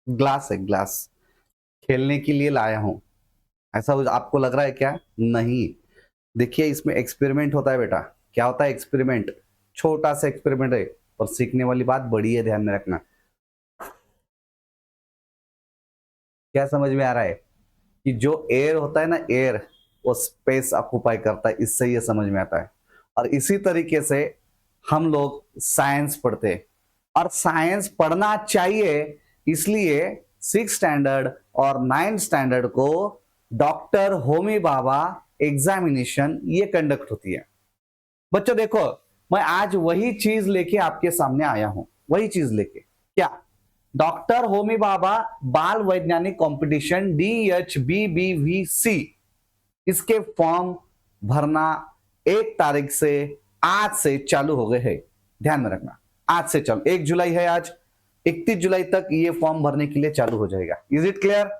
Glass है, glass. खेलने के लिए लाया हूं। ऐसा आपको लग रहा है क्या? नहीं। देखिए, इसमें एक्सपेरिमेंट होता है बेटा। क्या होता है एक्सपेरिमेंट? छोटा सा एक्सपेरिमेंट है, और सीखने वाली बात बड़ी है, ध्यान में रखना। क्या समझ में आ रहा है? कि जो एयर होता है ना, एयर, वो स्पेस ऑक्युपाई करता है, इससे ये समझ में आता है। और इसी तरीके से हम लोग साइंस पढ़ते हैं, और साइंस पढ़ना चाहिए। इसलिए 6 स्टैंडर्ड और 9 स्टैंडर्ड को डॉक्टर होमी भाभा एग्जामिनेशन ये कंडक्ट होती है। बच्चों देखो, मैं आज वही चीज लेके आपके सामने आया हूं, वही चीज लेके। क्या? डॉक्टर होमी भाभा बाल वैज्ञानिक कंपटीशन DHBBVC, इसके फॉर्म भरना 1 तारीख से, आज से चालू हो गए हैं। ध्यान में रखना, आज से चालू, 1 जुलाई है आज, 31 जुलाई तक ये फॉर्म भरने के लिए चालू हो जाएगा। Is it clear?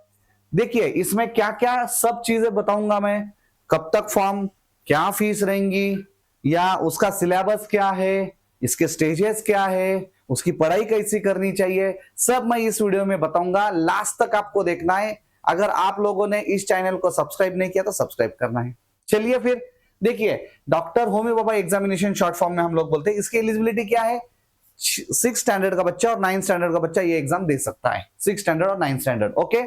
देखिए, इसमें क्या क्या सब चीजें बताऊंगा मैं। कब तक फॉर्म, क्या फीस रहेंगी, या उसका सिलेबस क्या है, इसके स्टेजेस क्या है, उसकी पढ़ाई कैसी करनी चाहिए, सब मैं इस वीडियो में बताऊंगा। लास्ट तक आपको देखना है। अगर आप लोगों ने इस चैनल को सब्सक्राइब नहीं किया तो सब्सक्राइब करना है। चलिए फिर देखिए, doctor Homi Bhabha examination short form में हम लोग बोलते हैं, इसकी एलिजिबिलिटी क्या है? 6 स्टैंडर्ड का बच्चा और 9 स्टैंडर्ड का बच्चा ये एग्जाम दे सकता है। 6 स्टैंडर्ड और 9 स्टैंडर्ड, ओके।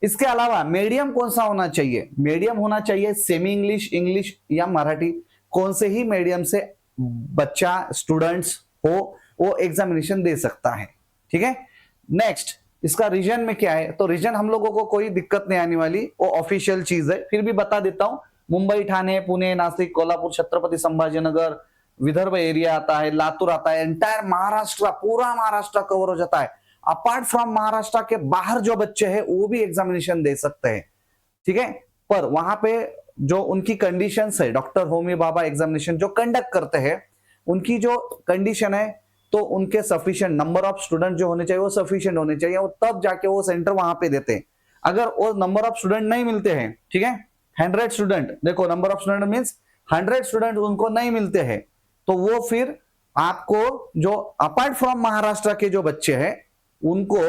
इसके अलावा मीडियम कौन सा होना चाहिए? मीडियम होना चाहिए सेमी इंग्लिश, इंग्लिश या मराठी, कौन से ही मीडियम से बच्चा, स्टूडेंट्स हो, वो एग्जामिनेशन दे सकता है। ठीक है। नेक्स्ट, इसका रीजन में क्या है? तो रीजन हम लोगों को कोई दिक्कत नहीं आने वाली, वो ऑफिशियल चीज है, फिर भी बता देता हूं। मुंबई, ठाणे, पुणे, नासिक, कोल्हापुर, छत्रपति संभाजीनगर, विदर्भ एरिया आता है, लातूर आता है, एंटायर महाराष्ट्र, पूरा महाराष्ट्र कवर हो जाता है। अपार्ट फ्रॉम महाराष्ट्र के बाहर जो बच्चे हैं वो भी एग्जामिनेशन दे सकते हैं। ठीक है। पर वहां पे जो उनकी कंडीशंस है, डॉक्टर होमी भाभा एग्जामिनेशन जो कंडक्ट करते हैं, उनकी जो कंडीशन है, तो उनके सफिशिएंट नंबर ऑफ स्टूडेंट जो होने चाहिए वो सफिशिएंट होने चाहिए, और तब जाके वो सेंटर वहां पे देते हैं। अगर वो नंबर ऑफ स्टूडेंट नहीं मिलते हैं, ठीक है, 100 स्टूडेंट, देखो number of student means 100 student उनको नहीं मिलते हैं, तो वो फिर आपको जो अपार्ट फ्रॉम महाराष्ट्र के जो बच्चे हैं उनको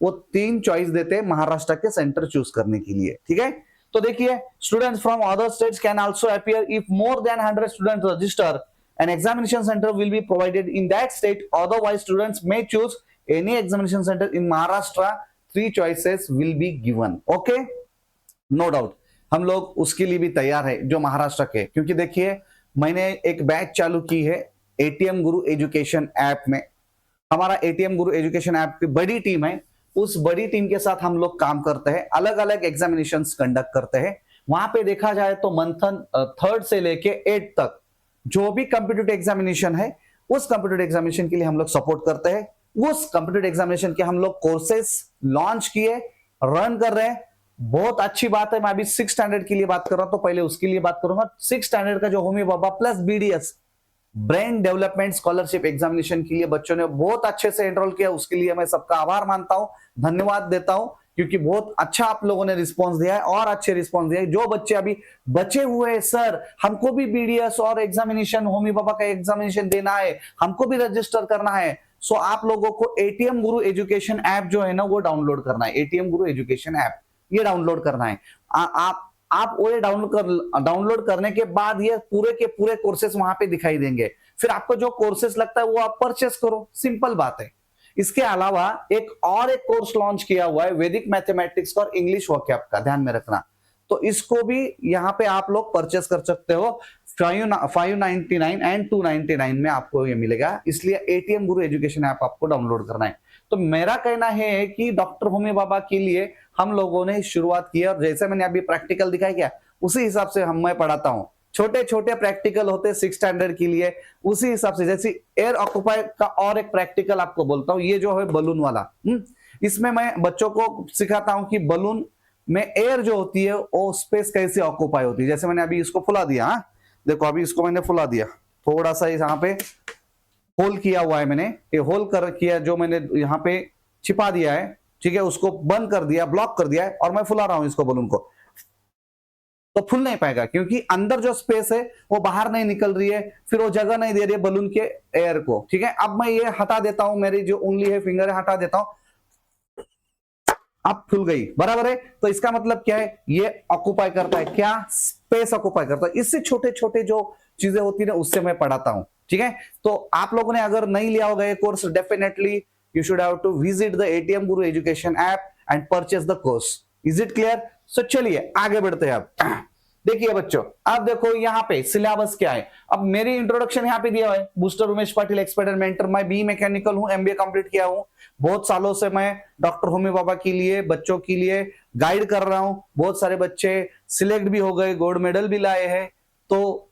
वो 3 चॉइस देते हैं महाराष्ट्र के सेंटर चूज करने के लिए। ठीक है। तो देखिए, students from other states can also appear if more than 100 student register, an examination center will be provided in that state, otherwise students may choose any examination center in Maharashtra, 3 choices will be given, okay, no doubt। हम लोग उसके लिए भी तैयार है जो महाराष्ट्र के, क्योंकि देखिए मैंने एक बैच चालू की है एटीएम गुरु एजुकेशन ऐप में। हमारा एटीएम गुरु एजुकेशन ऐप की बड़ी टीम है, उस बड़ी टीम के साथ हम लोग काम करते हैं, अलग अलग एग्जामिनेशंस कंडक्ट करते हैं। वहां पे देखा जाए तो मंथन 3rd से लेके 8 तक जो भी कंप्यूटर एग्जामिनेशन है, उस कंप्यूटर एग्जामिनेशन के लिए हम लोग सपोर्ट करते हैं। उस कंप्यूटर एग्जामिनेशन के हम लोग कोर्सेस लॉन्च किए, रन कर रहे हैं। बहुत अच्छी बात है। मैं अभी 6 स्टैंडर्ड के लिए बात कर रहा हूं, तो पहले उसके लिए बात करूंगा। 6 स्टैंडर्ड का जो Homi Bhabha plus BDS brain development scholarship examination के लिए बच्चों ने बहुत अच्छे से एनरोल किया, उसके लिए मैं सबका आभार मानता हूं, धन्यवाद देता हूं, क्योंकि बहुत अच्छा आप लोगों ने रिस्पांस दिया है, और अच्छे रिस्पांस दिया है। जो बच्चे अभी बचे हुए हैं, सर हमको भी BDS और एग्जामिनेशन होमी भाभा का एग्जामिनेशन देना है, हमको भी रजिस्टर करना है, सो आप लोगों को एटीएम गुरु एजुकेशन ऐप जो है ना वो डाउनलोड करना है। एटीएम गुरु एजुकेशन ऐप ये डाउनलोड करना है। आप वो डाउनलोड करने के बाद ये पूरे के पूरे कोर्सेस वहां पे दिखाई देंगे। फिर आपको जो कोर्सेस लगता है वो आप परचेस करो, सिंपल बात है। इसके अलावा एक कोर्स लॉन्च किया हुआ है वैदिक मैथमेटिक्स और इंग्लिश वोकैब का, ध्यान में रखना। तो इसको भी यहाँ पे आप लोग परचेस कर सकते हो। 599 एंड 299 में आपको ये मिलेगा, इसलिए एटीएम गुरु एजुकेशन ऐप आपको डाउनलोड करना है। तो मेरा कहना है कि डॉक्टर होमी भाभा के लिए हम लोगों ने शुरुआत की, और जैसे मैंने अभी प्रैक्टिकल दिखाया क्या, उसी हिसाब से मैं पढ़ाता हूँ। छोटे छोटे प्रैक्टिकल होते 6 स्टैंडर्ड के लिए, उसी हिसाब से। जैसे एयर ऑक्यूपाई का और एक प्रैक्टिकल आपको बोलता हूँ, ये जो है बलून वाला, इसमें मैं बच्चों को सिखाता हूँ कि बलून में एयर जो होती है वो स्पेस कैसे ऑक्यूपाई होती है। जैसे मैंने अभी इसको फुला दिया, देखो अभी इसको मैंने फुला दिया, थोड़ा सा यहाँ पे होल किया हुआ है मैंने, ये होल कर किया जो मैंने यहाँ पे छिपा दिया है, ठीक है, उसको बंद कर दिया, ब्लॉक कर दिया है, और मैं फुला रहा हूं इसको बलून को। तो फुल नहीं पाएगा, क्योंकि अंदर जो स्पेस है वो बाहर नहीं निकल रही है, फिर वो जगह नहीं दे रही है बलून के एयर को। ठीक है। अब मैं ये हटा देता हूं, मेरी जो उंगली है, फिंगर है, हटा देता हूं, अब खुल गई, बराबर है। तो इसका मतलब क्या है, ये ऑक्युपाई करता है, क्या स्पेस ऑक्युपाई करता है। इससे छोटे छोटे जो चीजें होती है ना उससे मैं पढ़ाता हूं, ठीक है। तो आप लोगों ने अगर नहीं लिया होगा ये course, definitely you should have to visit the ATM Guru education app and purchase the course. Is it clear? So चलिए आगे बढ़ते हैं। अब देखिए बच्चों, अब देखो यहाँ पे सिलेबस क्या है। अब मेरी इंट्रोडक्शन यहाँ पे दिया हुआ है, booster Umesh Patil, expert and mentor. मैं बी मैकेनिकल हूँ, एमबीए कंप्लीट किया हूँ। बहुत सालों से मैं डॉक्टर होमी बाबा के लिए, बच्चों के लिए गाइड कर रहा हूँ। बहुत सारे बच्चे सिलेक्ट भी हो गए, गोल्ड मेडल भी लाए हैं। तो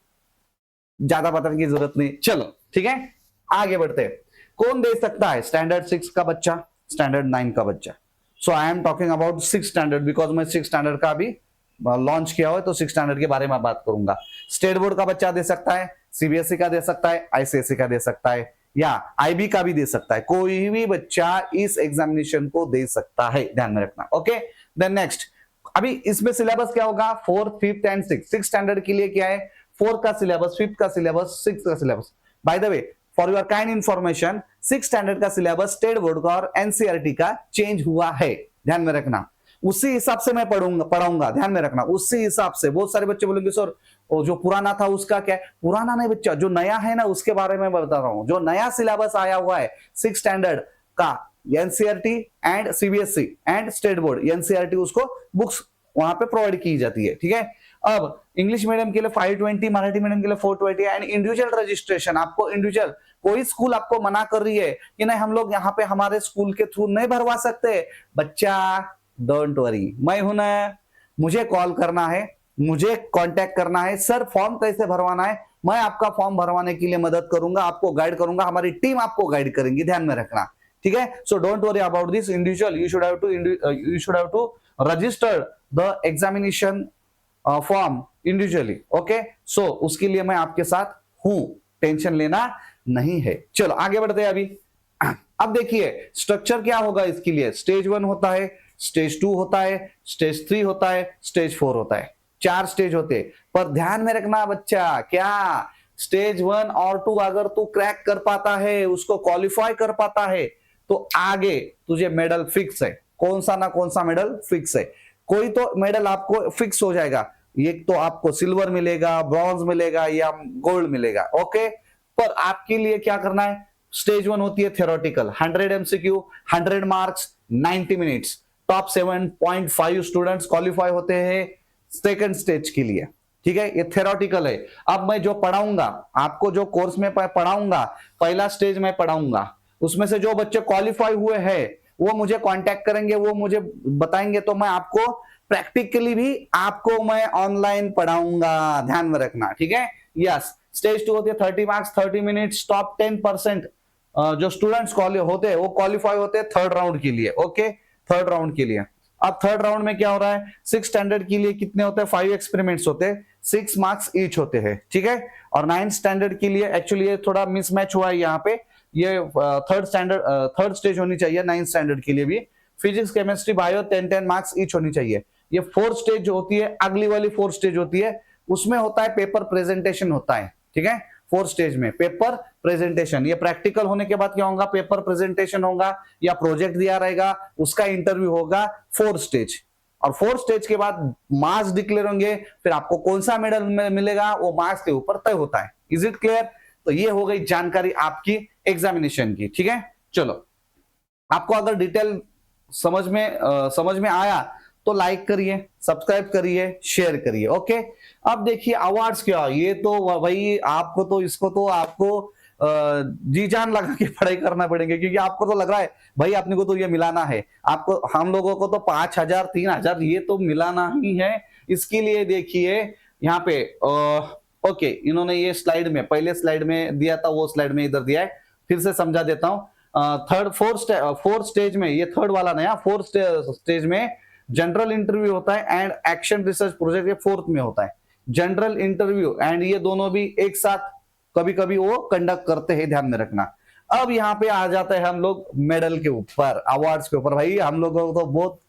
ज्यादा बताने की जरूरत नहीं, चलो ठीक है आगे बढ़ते हैं। कौन दे सकता है? स्टैंडर्ड 6 का बच्चा, स्टैंडर्ड 9 का बच्चा। So I am talking about 6 standard, because मैं 6 स्टैंडर्ड का भी लॉन्च किया हुआ है, तो 6 स्टैंडर्ड के बारे में बात करूंगा। स्टेट बोर्ड का बच्चा दे सकता है, सीबीएसई का दे सकता है, आईसीएसई का दे सकता है, या आईबी का भी दे सकता है। कोई भी बच्चा इस एग्जामिनेशन को दे सकता है, ध्यान में रखना। ओके, देन नेक्स्ट, अभी इसमें सिलेबस क्या होगा? 4th, 5th and 6th standard के लिए क्या है? 4 का सिलेबस, 5th का सिलेबस, 6th का syllabus. By the way, for your kind information, 6 standard का सिलेबस स्टेट बोर्ड का और एनसीईआरटी का चेंज हुआ है, ध्यान में रखना। उसी हिसाब से मैं पढ़ाऊंगा, ध्यान में रखना, उसी हिसाब से। बहुत सारे बच्चे बोलेंगे सर वो जो पुराना था उसका क्या है? पुराना नहीं बच्चा, जो नया है ना उसके बारे में बता रहा हूं। जो नया सिलेबस आया हुआ है 6 स्टैंडर्ड का, NCERT and CBSE and state board, NCERT उसको बुक्स वहां पे प्रोवाइड की जाती है, ठीक है। अब इंग्लिश मीडियम के लिए 520, मराठी मीडियम के लिए 420 एंड इंडिविजुअल रजिस्ट्रेशन। आपको इंडिविजुअल, कोई स्कूल आपको मना कर रही है कि नहीं हम लोग यहाँ पे हमारे स्कूल के थ्रू नहीं भरवा सकते, बच्चा डोंट वरी, मैं हूं ना, मुझे कॉल करना है, मुझे कांटेक्ट करना है, सर फॉर्म कैसे भरवाना है, मैं आपका फॉर्म भरवाने के लिए मदद करूंगा, आपको गाइड करूंगा, हमारी टीम आपको गाइड करेंगी, ध्यान में रखना, ठीक है। So don't worry about this individual, you should have to register the examination form individually. Okay, so उसके लिए मैं आपके साथ हूं, टेंशन लेना नहीं है। चलो आगे बढ़ते हैं अभी। अब देखिए स्ट्रक्चर क्या होगा इसके लिए। स्टेज 1 होता है, स्टेज 2 होता है, स्टेज 3 होता है, स्टेज 4 होता है। 4 स्टेज होते हैं। पर ध्यान में रखना बच्चा, क्या स्टेज 1 और 2 अगर तू क्रैक कर पाता है, उसको क्वालिफाई कर पाता है, तो आगे तुझे मेडल फिक्स है, कौन सा ना कौन सा मेडल फिक्स है। कोई तो मेडल आपको फिक्स हो जाएगा, एक तो आपको सिल्वर मिलेगा, ब्रॉन्ज मिलेगा या गोल्ड मिलेगा। ओके, पर आपके लिए क्या करना है? स्टेज 1 होती है theoretical, 100 MCQ, 100 marks, 90 minutes. Top 7.5 students qualify होते हैं सेकंड स्टेज के लिए, ठीक है। ये थ्योरेटिकल है। अब मैं जो पढ़ाऊंगा आपको, जो कोर्स में पढ़ाऊंगा, पहला स्टेज में पढ़ाऊंगा, उसमें से जो बच्चे क्वालिफाई हुए हैं वो मुझे कांटेक्ट करेंगे, वो मुझे बताएंगे, तो मैं आपको प्रैक्टिकली भी आपको मैं ऑनलाइन पढ़ाऊंगा, ध्यान में रखना, ठीक है। यस, स्टेज 2 होती है 30 मार्क्स, 30 मिनट्स। टॉप 10% जो स्टूडेंट्स होते हैं वो क्वालिफाई होते हैं थर्ड राउंड के लिए। ओके, थर्ड राउंड के लिए। अब थर्ड राउंड में क्या हो रहा है? 6 स्टैंडर्ड के लिए कितने होते हैं? 5 एक्सपेरिमेंट्स होते हैं, 6 मार्क्स ईच होते हैं, ठीक है। और 9 स्टैंडर्ड के लिए एक्चुअली ये थोड़ा मिसमैच हुआ है यहाँ पे, ये थर्ड स्टेज होनी चाहिए 9 स्टैंडर्ड के लिए भी। Physics, chemistry, bio 10-10 marks each होनी चाहिए। ये 4th स्टेज जो होती है, अगली वाली 4th स्टेज होती है, उसमें होता है पेपर प्रेजेंटेशन होता है, ठीक है। 4th स्टेज में पेपर प्रेजेंटेशन, ये प्रैक्टिकल होने के बाद क्या होगा? पेपर प्रेजेंटेशन होगा या प्रोजेक्ट दिया रहेगा, उसका इंटरव्यू होगा, 4th स्टेज। और 4th स्टेज के बाद मार्क्स डिक्लेयर होंगे, फिर आपको कौन सा मेडल मिलेगा वो मार्क्स के ऊपर तय होता है। Is it clear? तो ये हो गई जानकारी आपकी एग्जामिनेशन की, ठीक है। चलो, आपको अगर डिटेल समझ में आया तो लाइक करिए, सब्सक्राइब करिए, शेयर करिए। ओके, अब देखिए अवार्ड्स क्या, ये तो भाई आपको तो इसको तो आपको जी जान लगा के पढ़ाई करना पड़ेगा, क्योंकि आपको तो लग रहा है भाई अपने को तो ये मिलाना है, आपको, हम लोगों को तो 5,000 3,000 ये तो मिलाना ही है। इसके लिए देखिए यहाँ पे ओके, इन्होंने ये स्लाइड में, पहले स्लाइड में दिया था, वो स्लाइड में इधर दिया है, फिर से समझा देता हूँ। फोर्थ स्टेज में, ये थर्ड वाला नया 4th स्टेज में जनरल इंटरव्यू होता है एंड एक्शन रिसर्च प्रोजेक्ट, ये 4th में होता है। जनरल इंटरव्यू एंड ये दोनों भी एक साथ कभी कभी वो कंडक्ट करते हैं, ध्यान में रखना। अब यहाँ पे आ जाता है हम लोग मेडल के ऊपर, अवार्ड्स के ऊपर। भाई हम लोगों को तो बहुत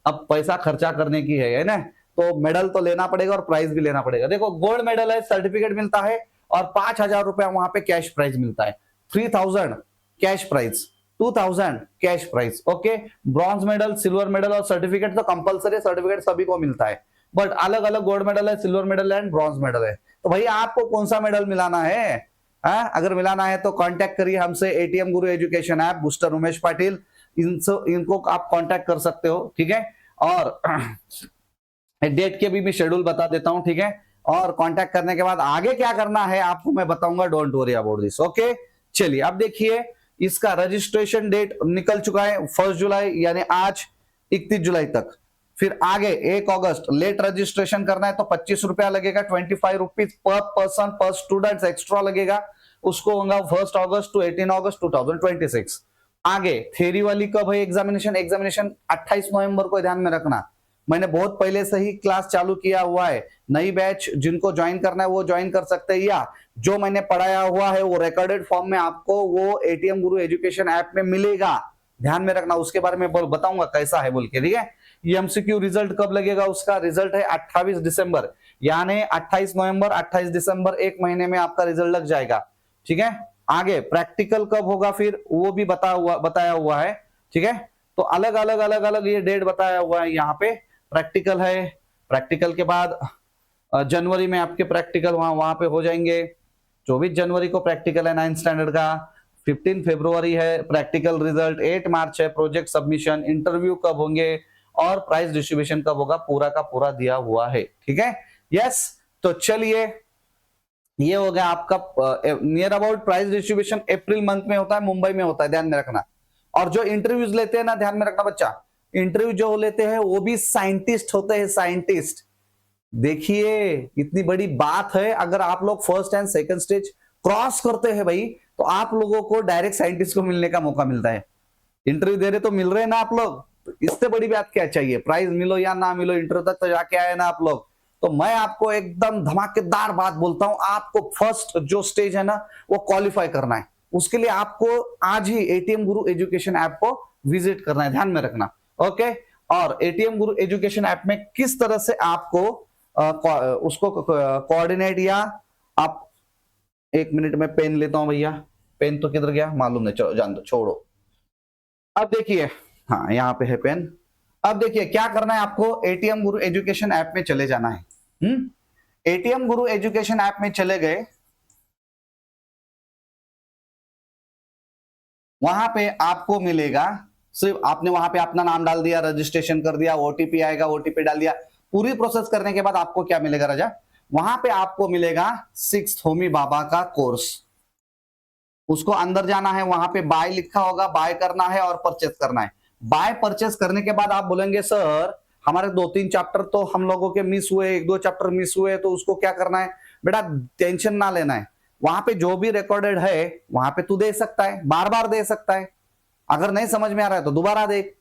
अब पैसा खर्चा करने की है ना, तो मेडल तो लेना पड़ेगा और प्राइज भी लेना पड़ेगा। देखो गोल्ड मेडल है, सर्टिफिकेट मिलता है और 5,000 रुपया वहां पे कैश प्राइज मिलता है, 3,000 cash prize, 2000 cash price. Okay, bronze medal, silver medal और सर्टिफिकेट तो कंपलसरी, सर्टिफिकेट सभी को मिलता है, बट अलग अलग गोल्ड मेडल है, सिल्वर मेडल है एंड ब्रॉन्ज मेडल है। तो भैया आपको कौन सा मेडल मिलाना है? अगर मिलाना है तो कांटेक्ट करिए हमसे, ATM Guru education app, booster Umesh Patil, इनको आप कांटेक्ट कर सकते हो, ठीक है। और डेट के भी शेड्यूल बता देता हूं, ठीक है। और कांटेक्ट करने के बाद आगे क्या करना है आपको मैं बताऊंगा, don't worry about this. Okay, चलिए अब देखिए, इसका रजिस्ट्रेशन डेट निकल चुका है 1 जुलाई, यानी आज 31 जुलाई तक। फिर आगे 1 अगस्त लेट रजिस्ट्रेशन करना है तो 25 रुपया लगेगा, 25 रुपीज पर पर्सन पर स्टूडेंट एक्स्ट्रा लगेगा, उसको होगा 1 अगस्त टू 18 अगस्त 2026। आगे थ्योरी वाली कब है एग्जामिनेशन? एग्जामिनेशन 28 नवंबर को, ध्यान में रखना। मैंने बहुत पहले से ही क्लास चालू किया हुआ है, नई बैच जिनको ज्वाइन करना है वो ज्वाइन कर सकते हैं, या जो मैंने पढ़ाया हुआ है वो रिकॉर्डेड फॉर्म में आपको वो एटीएम गुरु एजुकेशन ऐप में मिलेगा, ध्यान में रखना। उसके बारे में बताऊंगा कैसा है बोल के, ठीक है। ये एमसीक्यू रिजल्ट कब लगेगा? उसका रिजल्ट है 28 दिसंबर, यानी 28 नवंबर 28 दिसंबर, 1 महीने में आपका रिजल्ट लग जाएगा, ठीक है। आगे प्रैक्टिकल कब होगा फिर वो भी बताया हुआ है, ठीक है। तो अलग अलग ये डेट बताया हुआ है यहाँ पे। प्रैक्टिकल है, प्रैक्टिकल के बाद जनवरी में आपके प्रैक्टिकल वहां पे हो जाएंगे। 24 जनवरी को प्रैक्टिकल है 9th स्टैंडर्ड का, 15 फरवरी है प्रैक्टिकल रिजल्ट, 8 मार्च है प्रोजेक्ट सबमिशन, इंटरव्यू कब होंगे और प्राइज डिस्ट्रीब्यूशन कब होगा, पूरा का पूरा दिया हुआ है, ठीक है। यस, तो चलिए ये हो गया आपका near about. Prize distribution April month में होता है, मुंबई में होता है, ध्यान में रखना। और जो इंटरव्यूज लेते हैं ना, ध्यान में रखना बच्चा, इंटरव्यू जो लेते हैं वो भी साइंटिस्ट होते हैं, साइंटिस्ट। देखिए इतनी बड़ी बात है, अगर आप लोग first and second stage cross करते हैं भाई, तो आप लोगों को डायरेक्ट साइंटिस्ट को मिलने का मौका मिलता है। इंटरव्यू दे रहे तो मिल रहे हैं ना आप लोग, तो इससे बड़ी बात क्या चाहिए? प्राइज मिलो या ना मिलो, इंटरव्यू तक तो जाके आए ना आप लोग। तो मैं आपको एकदम धमाकेदार बात बोलता हूं, आपको फर्स्ट जो स्टेज है ना वो क्वालिफाई करना है, उसके लिए आपको आज ही एटीएम गुरु एजुकेशन ऐप को विजिट करना है, ध्यान में रखना। ओके, और एटीएम गुरु एजुकेशन ऐप में किस तरह से आपको उसको कोऑर्डिनेट, या आप 1 मिनट में पेन लेता हूं भैया, पेन तो किधर गया मालूम नहीं, जान दो, छोड़ो। अब देखिए, हाँ यहाँ पे है पेन। अब देखिए क्या करना है आपको, एटीएम गुरु एजुकेशन ऐप में चले जाना है। एटीएम गुरु एजुकेशन ऐप में चले गए, वहां पे आपको मिलेगा, सिर्फ आपने वहां पे अपना नाम डाल दिया, रजिस्ट्रेशन कर दिया, ओटीपी आएगा, ओटीपी डाल दिया, पूरी प्रोसेस करने के बाद आपको क्या मिलेगा राजा? वहां पे आपको मिलेगा 6th होमी बाबा का कोर्स। उसको अंदर जाना है, वहां पे बाय लिखा होगा, बाय करना है और परचेस करना है। बाय परचेस करने के बाद आप बोलेंगे सर हमारे 2-3 चैप्टर तो हम लोगों के मिस हुए, 1-2 चैप्टर मिस हुए, तो उसको क्या करना है? बेटा टेंशन ना लेना है, वहां पे जो भी रिकॉर्डेड है वहां पे तू दे सकता है, बार बार दे सकता है। अगर नहीं समझ में आ रहा है तो दोबारा देख,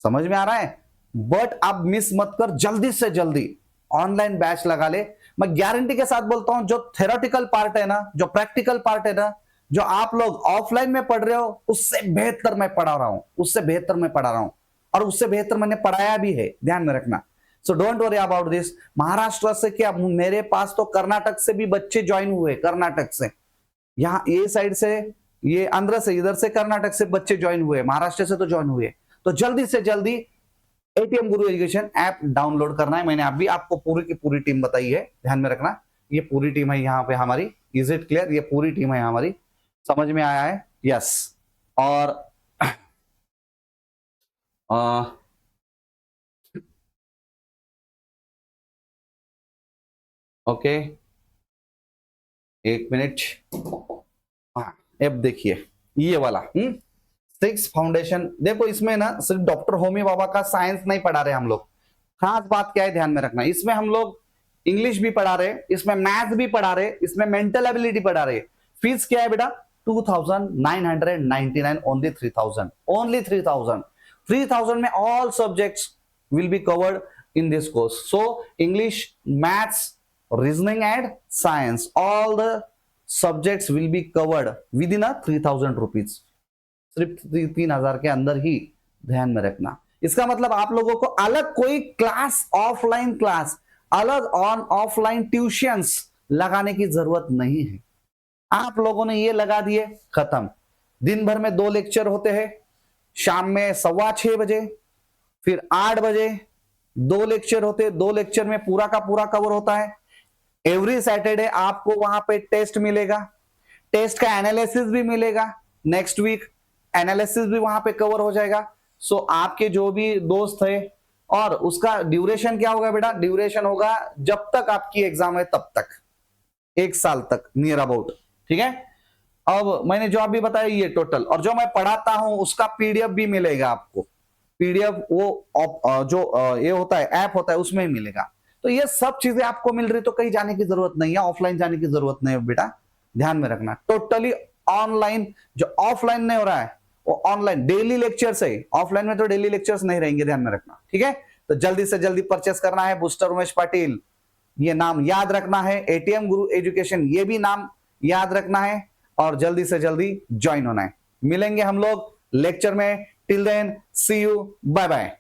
समझ में आ रहा है। बट अब मिस मत कर, जल्दी से जल्दी ऑनलाइन बैच लगा ले। मैं गारंटी के साथ बोलता हूं, जो थेरोटिकल पार्ट है ना, जो प्रैक्टिकल पार्ट है ना, जो आप लोग ऑफलाइन में पढ़ रहे हो उससे बेहतर मैं पढ़ा रहा हूं, उससे बेहतर मैं पढ़ा रहा हूं, और उससे बेहतर मैंने पढ़ाया भी है, ध्यान में रखना। सो don't worry about this. Maharashtra से क्या, मेरे पास तो कर्नाटक से भी बच्चे ज्वाइन हुए, कर्नाटक से, यहाँ ये साइड से, ये आंध्र से, इधर से कर्नाटक से बच्चे ज्वाइन हुए, महाराष्ट्र से तो ज्वाइन हुए। तो जल्दी से जल्दी ATM Guru education app download करना है। मैंने अभी आपको पूरी की पूरी टीम बताई है, ध्यान में रखना। ये पूरी टीम है यहाँ पे हमारी, इज इट क्लियर? ये पूरी टीम है हमारी, समझ में आया है? यस। और ओके, 1 मिनट। अब देखिए ये वाला 6 फाउंडेशन, देखो इसमें ना सिर्फ डॉक्टर होमी बाबा का साइंस नहीं पढ़ा रहे हम लोग। खास बात क्या है ध्यान में रखना, इसमें हम लोग इंग्लिश भी पढ़ा रहे, इसमें मैथ भी पढ़ा रहे, इसमें मेंटल एबिलिटी पढ़ा रहे। फीस क्या है बेटा? 2,999, ओनली 3,000, ओनली 3,000। 3,000 में all subjects will be covered in this course. So English, maths, reasoning and science, all the subjects will be covered with in 3,000 rupees, सिर्फ 3,000 के अंदर ही, ध्यान में रखना। इसका मतलब आप लोगों को अलग कोई क्लास, ऑफलाइन क्लास, अलग ऑफलाइन ट्यूशंस लगाने की जरूरत नहीं है। आप लोगों ने ये लगा दिए, खत्म। दिन भर में 2 लेक्चर होते हैं, शाम में 6:15 बजे, फिर 8 बजे 2 लेक्चर होते हैं। 2 लेक्चर में पूरा का पूरा कवर होता है। एवरी सैटरडे आपको वहां पे टेस्ट मिलेगा, टेस्ट का एनालिसिस भी मिलेगा। नेक्स्ट वीक एनालिसिस भी वहां पे कवर हो जाएगा। सो आपके जो भी दोस्त है, और उसका ड्यूरेशन क्या होगा बेटा? ड्यूरेशन होगा जब तक आपकी एग्जाम है तब तक, 1 साल तक नियर अबाउट। ठीक है, अब मैंने जो अभी बताया ये टोटल, और जो मैं पढ़ाता हूं उसका पीडीएफ भी मिलेगा आपको। पीडीएफ वो जो ये होता है, ऐप होता है, उसमें ही मिलेगा। तो ये सब चीजें आपको मिल रही, तो कहीं जाने की जरूरत नहीं है, ऑफलाइन जाने की जरूरत नहीं है बेटा, ध्यान में रखना। टोटली ऑनलाइन, जो ऑफलाइन नहीं हो रहा है वो ऑनलाइन डेली लेक्चर्स है। ऑफलाइन में तो डेली लेक्चर्स नहीं रहेंगे, ध्यान में रखना। ठीक है, तो जल्दी से जल्दी परचेस करना है। बूस्टर उमेश पाटिल ये नाम याद रखना है, एटीएम गुरु एजुकेशन ये भी नाम याद रखना है, और जल्दी से जल्दी ज्वाइन होना है। मिलेंगे हम लोग लेक्चर में। Till then see you, bye bye.